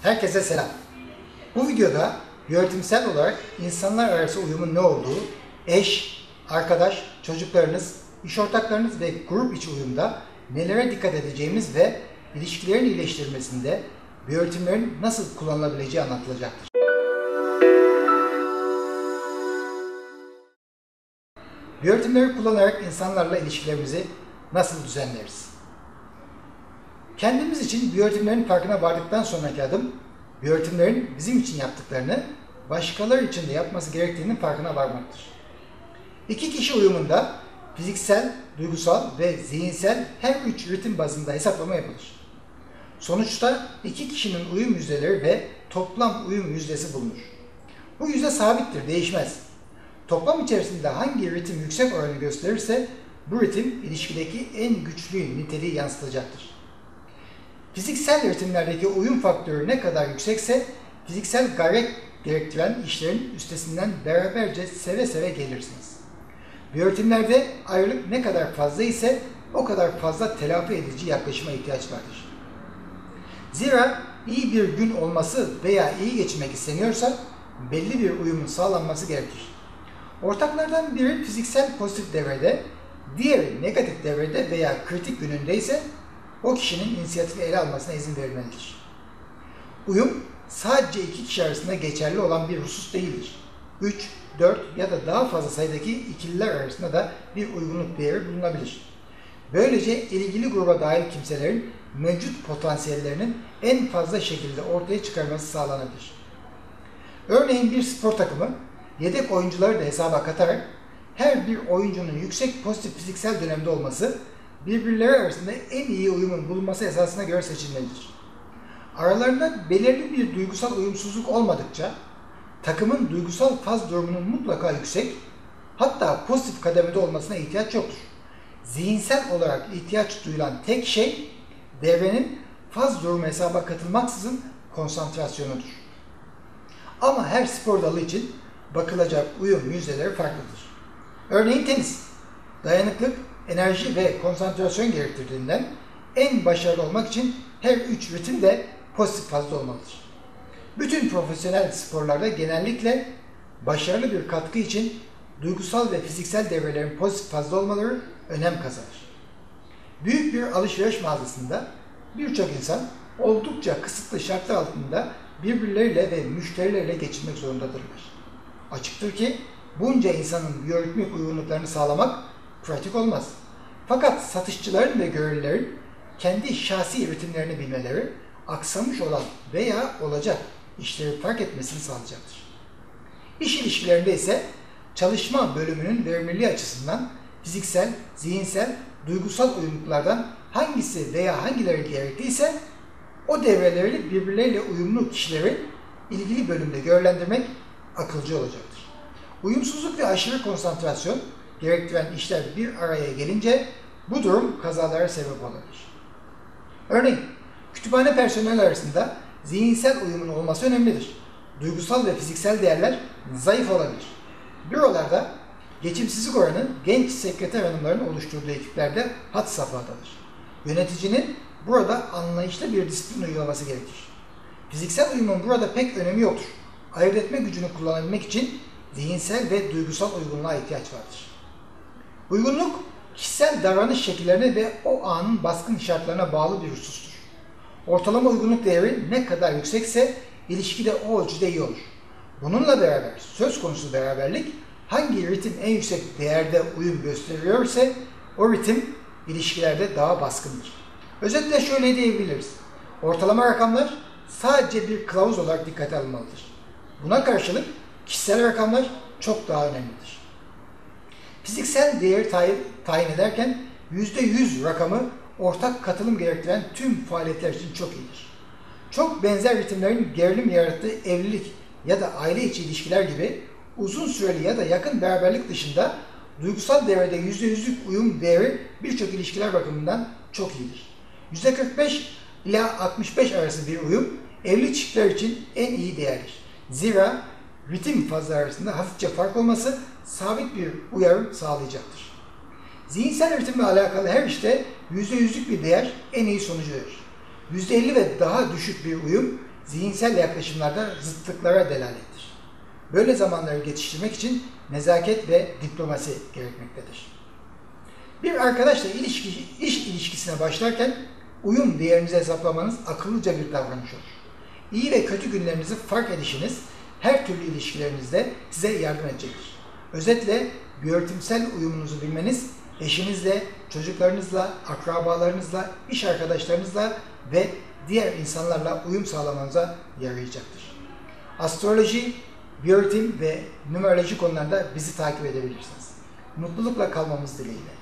Herkese selam. Bu videoda yönetimsel olarak insanlar arası uyumun ne olduğu, eş, arkadaş, çocuklarınız, iş ortaklarınız ve grup içi uyumda nelere dikkat edeceğimiz ve ilişkilerin iyileştirilmesinde biyoritmlerin nasıl kullanılabileceği anlatılacaktır. Biyoritmleri kullanarak insanlarla ilişkilerimizi nasıl düzenleriz? Kendimiz için biyoritmlerin farkına vardıktan sonraki adım, biyoritmlerin bizim için yaptıklarını başkaları için de yapması gerektiğinin farkına varmaktır. İki kişi uyumunda fiziksel, duygusal ve zihinsel her üç ritim bazında hesaplama yapılır. Sonuçta iki kişinin uyum yüzdeleri ve toplam uyum yüzdesi bulunur. Bu yüzde sabittir, değişmez. Toplam içerisinde hangi ritim yüksek oranı gösterirse bu ritim ilişkideki en güçlü niteliği yansıtacaktır. Fiziksel ritimlerdeki uyum faktörü ne kadar yüksekse fiziksel gayret gerektiren işlerin üstesinden beraberce seve seve gelirsiniz. Biyoritmlerde ayrılık ne kadar fazla ise o kadar fazla telafi edici yaklaşıma ihtiyaç vardır. Zira iyi bir gün olması veya iyi geçirmek isteniyorsa belli bir uyumun sağlanması gerekir. Ortaklardan biri fiziksel pozitif devrede, diğeri negatif devrede veya kritik günündeyse o kişinin inisiyatifi ele almasına izin verilmelidir. Uyum sadece iki kişi arasında geçerli olan bir husus değildir. 3, 4 ya da daha fazla sayıdaki ikililer arasında da bir uygunluk değeri bulunabilir. Böylece ilgili gruba dahil kimselerin mevcut potansiyellerinin en fazla şekilde ortaya çıkarması sağlanabilir. Örneğin bir spor takımı yedek oyuncuları da hesaba katarak her bir oyuncunun yüksek pozitif fiziksel dönemde olması birbirleri arasında en iyi uyumun bulunması esasına göre seçilmelidir. Aralarında belirli bir duygusal uyumsuzluk olmadıkça takımın duygusal faz durumunun mutlaka yüksek, hatta pozitif kademede olmasına ihtiyaç yoktur. Zihinsel olarak ihtiyaç duyulan tek şey devrenin faz durumu hesaba katılmaksızın konsantrasyonudur. Ama her spor dalı için bakılacak uyum yüzdeleri farklıdır. Örneğin tenis, dayanıklık, enerji ve konsantrasyon gerektirdiğinden en başarılı olmak için her üç ritim de pozitif fazda olmalıdır. Bütün profesyonel sporlarda genellikle başarılı bir katkı için duygusal ve fiziksel devrelerin pozitif fazda olmaları önem kazanır. Büyük bir alışveriş mağazasında birçok insan oldukça kısıtlı şartlar altında birbirleriyle ve müşterileriyle geçinmek zorundadırlar. Açıktır ki bunca insanın biyoritmik uygunluklarını sağlamak pratik olmaz. Fakat satışçıların ve görevlilerin kendi şahsi ritimlerini bilmeleri, aksamış olan veya olacak işleri fark etmesini sağlayacaktır. İş ilişkilerinde ise çalışma bölümünün verimliliği açısından fiziksel, zihinsel, duygusal uyumluluklardan hangisi veya hangileri gerekliyse o devreleri birbirleriyle uyumlu kişileri ilgili bölümde görevlendirmek akılcı olacaktır. Uyumsuzluk ve aşırı konsantrasyon gerektiren işler bir araya gelince bu durum kazalara sebep olabilir. Örneğin, kütüphane personeli arasında zihinsel uyumun olması önemlidir. Duygusal ve fiziksel değerler zayıf olabilir. Bürolarda geçimsizlik oranı genç sekreter hanımların oluşturduğu ekiplerde had safhadadır. Yöneticinin burada anlayışlı bir disiplin uygulaması gerekir. Fiziksel uyumun burada pek önemi yoktur. Ayırt etme gücünü kullanabilmek için zihinsel ve duygusal uygunluğa ihtiyaç vardır. Uygunluk, kişisel davranış şekillerine ve o anın baskın şartlarına bağlı bir husustur. Ortalama uygunluk değeri ne kadar yüksekse ilişki de o ölçüde iyi olur. Bununla beraber söz konusu beraberlik hangi ritim en yüksek değerde uyum gösteriyorsa o ritim ilişkilerde daha baskındır. Özetle şöyle diyebiliriz. Ortalama rakamlar sadece bir kılavuz olarak dikkate alınmalıdır. Buna karşılık kişisel rakamlar çok daha önemlidir. Fiziksel değeri tayin ederken %100 rakamı ortak katılım gerektiren tüm faaliyetler için çok iyidir. Çok benzer ritimlerin gerilim yarattığı evlilik ya da aile içi ilişkiler gibi uzun süreli ya da yakın beraberlik dışında duygusal devrede %100'lük uyum değeri birçok ilişkiler bakımından çok iyidir. %45 ila 65 arası bir uyum evli çiftler için en iyi değerdir. Zira ritim fazları arasında hafifçe fark olması sabit bir uyarım sağlayacaktır. Zihinsel ritimle alakalı her işte %100'lük bir değer en iyi sonucu verir. %50 ve daha düşük bir uyum zihinsel yaklaşımlarda zıtlıklara delalettir. Böyle zamanları geçiştirmek için nezaket ve diplomasi gerekmektedir. Bir arkadaşla iş ilişkisine başlarken uyum değerinizi hesaplamanız akıllıca bir davranış olur. İyi ve kötü günlerinizi fark edişiniz her türlü ilişkilerinizde size yardım edecektir. Özetle biyoritmsel uyumunuzu bilmeniz eşinizle, çocuklarınızla, akrabalarınızla, iş arkadaşlarınızla ve diğer insanlarla uyum sağlamanıza yarayacaktır. Astroloji, biyoritim ve numeroloji konularında bizi takip edebilirsiniz. Mutlulukla kalmamız dileğiyle.